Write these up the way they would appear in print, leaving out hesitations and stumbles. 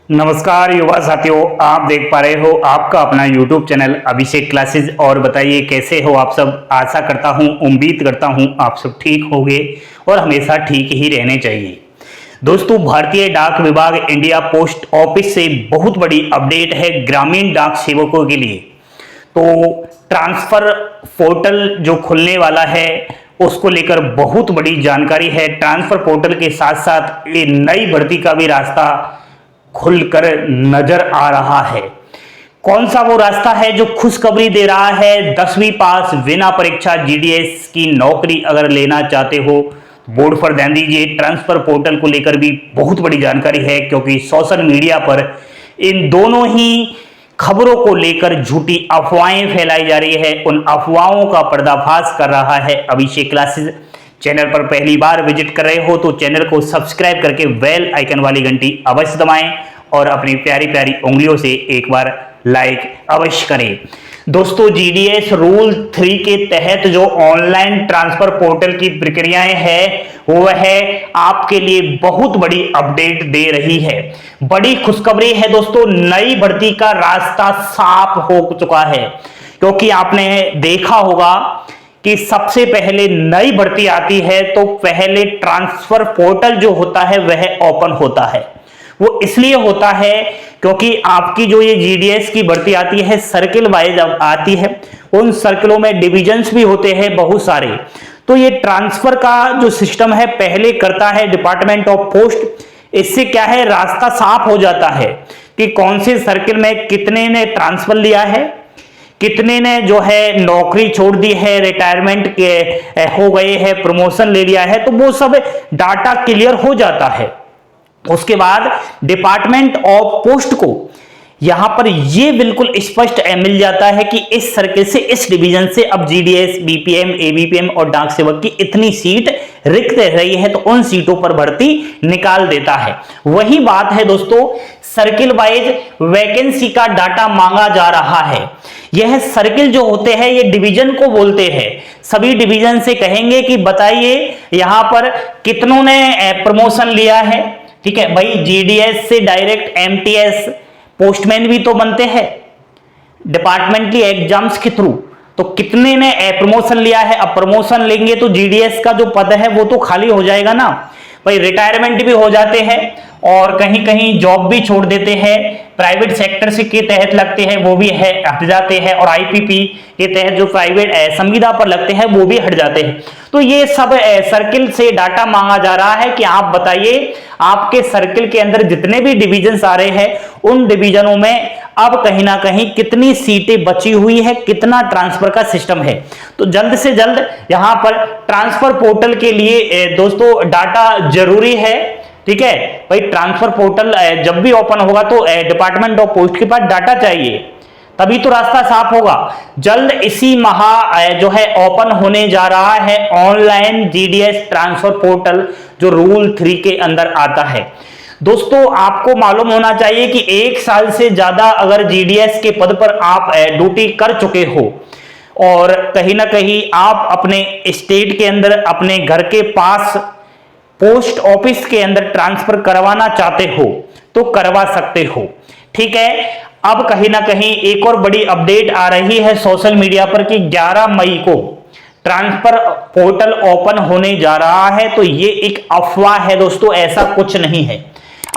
नमस्कार युवा साथियों, आप देख पा रहे हो आपका अपना YouTube चैनल अभिषेक क्लासेस। और बताइए कैसे हो आप सब। आशा करता हूं, उम्मीद करता हूं आप सब ठीक होंगे और हमेशा ठीक ही रहने चाहिए। दोस्तों, भारतीय डाक विभाग इंडिया पोस्ट ऑफिस से बहुत बड़ी अपडेट है ग्रामीण डाक सेवकों के लिए। तो ट्रांसफर पोर्टल जो खुलने वाला है उसको लेकर बहुत बड़ी जानकारी है। ट्रांसफर पोर्टल के साथ साथ ये नई भर्ती का भी रास्ता खुलकर नजर आ रहा है। कौन सा वो रास्ता है जो खुशखबरी दे रहा है? 10वीं पास बिना परीक्षा जीडीएस की नौकरी अगर लेना चाहते हो बोर्ड पर ध्यान दीजिए। ट्रांसफर पोर्टल को लेकर भी बहुत बड़ी जानकारी है, क्योंकि सोशल मीडिया पर इन दोनों ही खबरों को लेकर झूठी अफवाहें फैलाई जा रही है। उन अफवाहों का पर्दाफाश कर रहा है अभिषेक क्लासेस। चैनल पर पहली बार विजिट कर रहे हो तो चैनल को सब्सक्राइब करके बेल आइकन वाली घंटी अवश्य दबाएं और अपनी प्यारी प्यारी उंगलियों से एक बार लाइक अवश्य करें। दोस्तों, जीडीएस रूल 3 के तहत जो ऑनलाइन ट्रांसफर पोर्टल की प्रक्रियाएं हैं वह आपके लिए बहुत बड़ी अपडेट दे रही है। बड़ी खुशखबरी है दोस्तों, नई भर्ती का रास्ता साफ हो चुका है। क्योंकि आपने देखा होगा कि सबसे पहले नई भर्ती आती है तो पहले ट्रांसफर पोर्टल जो होता है वह ओपन होता है। वो इसलिए होता है क्योंकि आपकी जो ये जीडीएस की भर्ती आती है सर्किल वाइज आती है। उन सर्किलों में डिविजन्स भी होते हैं बहुत सारे। तो ये ट्रांसफर का जो सिस्टम है पहले करता है डिपार्टमेंट ऑफ पोस्ट। इससे क्या है, रास्ता साफ हो जाता है कि कौन से सर्किल में कितने ने ट्रांसफर लिया है, कितने ने जो है नौकरी छोड़ दी है, रिटायरमेंट के हो गए हैं, प्रमोशन ले लिया है। तो वो सब डाटा क्लियर हो जाता है। उसके बाद डिपार्टमेंट ऑफ पोस्ट को यहां पर ये बिल्कुल स्पष्ट मिल जाता है कि इस सर्किल से, इस डिवीजन से अब जीडीएस, बीपीएम, एबीपीएम और डाक सेवक की इतनी सीट रिक्त रही है तो उन सीटों पर भर्ती निकाल देता है। वही बात है दोस्तों, सर्किल वाइज वैकेंसी का डाटा मांगा जा रहा है। यह सर्किल जो होते हैं ये डिवीजन को बोलते हैं। सभी डिवीजन से कहेंगे कि बताइए यहां पर कितनों ने प्रमोशन लिया है। ठीक है भाई, जीडीएस से डायरेक्ट एमटीएस पोस्टमैन भी तो बनते हैं डिपार्टमेंटली एग्जाम्स के थ्रू। तो कितने ने प्रमोशन लिया है? अब प्रमोशन लेंगे तो जीडीएस का जो पद है वो तो खाली हो जाएगा ना भाई। रिटायरमेंट भी हो जाते हैं और कहीं कहीं जॉब भी छोड़ देते हैं, प्राइवेट सेक्टर से के तहत लगते हैं वो भी है हट जाते हैं, और आईपीपी के तहत जो प्राइवेट संविदा पर लगते हैं वो भी हट जाते हैं। तो ये सब सर्किल से डाटा मांगा जा रहा है कि आप बताइए आपके सर्किल के अंदर जितने भी डिविजन्स आ रहे हैं उन डिविजनों में अब कहीं ना कहीं कितनी सीटें बची हुई है, कितना ट्रांसफर का सिस्टम है। तो जल्द से जल्द यहां पर ट्रांसफर पोर्टल के लिए दोस्तों डाटा जरूरी है। ठीक है भाई, ट्रांसफर पोर्टल जब भी ओपन होगा तो डिपार्टमेंट ऑफ पोस्ट के पास डाटा चाहिए, तभी तो रास्ता साफ होगा। जल्द इसी माह जो है ओपन होने जा रहा है ऑनलाइन जीडीएस ट्रांसफर पोर्टल जो रूल 3 के अंदर आता है। दोस्तों, आपको मालूम होना चाहिए कि 1 साल से ज्यादा अगर जीडीएस के पद पर आप ड्यूटी कर चुके हो और कहीं ना कहीं आप अपने स्टेट के अंदर अपने घर के पास पोस्ट ऑफिस के अंदर ट्रांसफर करवाना चाहते हो तो करवा सकते हो। ठीक है, अब कहीं ना कहीं एक और बड़ी अपडेट आ रही है सोशल मीडिया पर कि 11 मई को ट्रांसफर पोर्टल ओपन होने जा रहा है। तो ये एक अफवाह है दोस्तों, ऐसा कुछ नहीं है।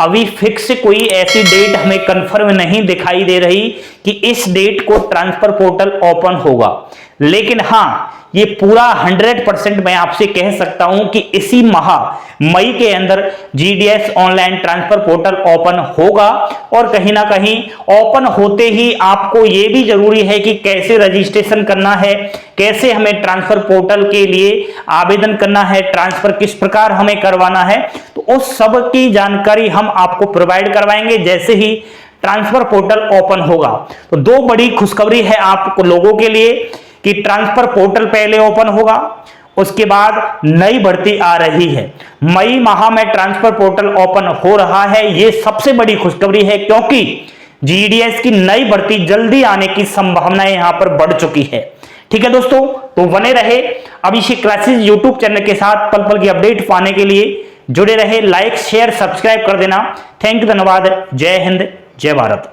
अभी फिक्स कोई ऐसी डेट हमें कंफर्म नहीं दिखाई दे रही कि इस डेट को ट्रांसफर पोर्टल ओपन होगा। लेकिन हाँ, ये पूरा 100% मैं आपसे कह सकता हूं कि इसी माह मई के अंदर GDS online transfer portal open होगा। और कहीं ना कहीं ओपन होते ही आपको ये भी जरूरी है कि कैसे रजिस्ट्रेशन करना है, कैसे हमें ट्रांसफर पोर्टल के लिए आवेदन करना है, ट्रांसफर किस प्रकार हमें करवाना है, तो उस सब की जानकारी हम आपको प्रोवाइड करवाएंगे जैसे ही ट्रांसफर पोर्टल ओपन होगा। तो 2 बड़ी खुशखबरी है आप लोगों के लिए कि ट्रांसफर पोर्टल पहले ओपन होगा, उसके बाद नई भर्ती आ रही है। मई माह में ट्रांसफर पोर्टल ओपन हो रहा है, ये सबसे बड़ी खुशखबरी है क्योंकि जीडीएस की नई भर्ती जल्दी आने की संभावनाएं यहां पर बढ़ चुकी है। ठीक है दोस्तों, तो बने रहे अभिषेक क्लासेस यूट्यूब चैनल के साथ। पल पल की अपडेट पाने के लिए जुड़े रहे, लाइक शेयर सब्सक्राइब कर देना। थैंक यू, धन्यवाद। जय हिंद, जय भारत।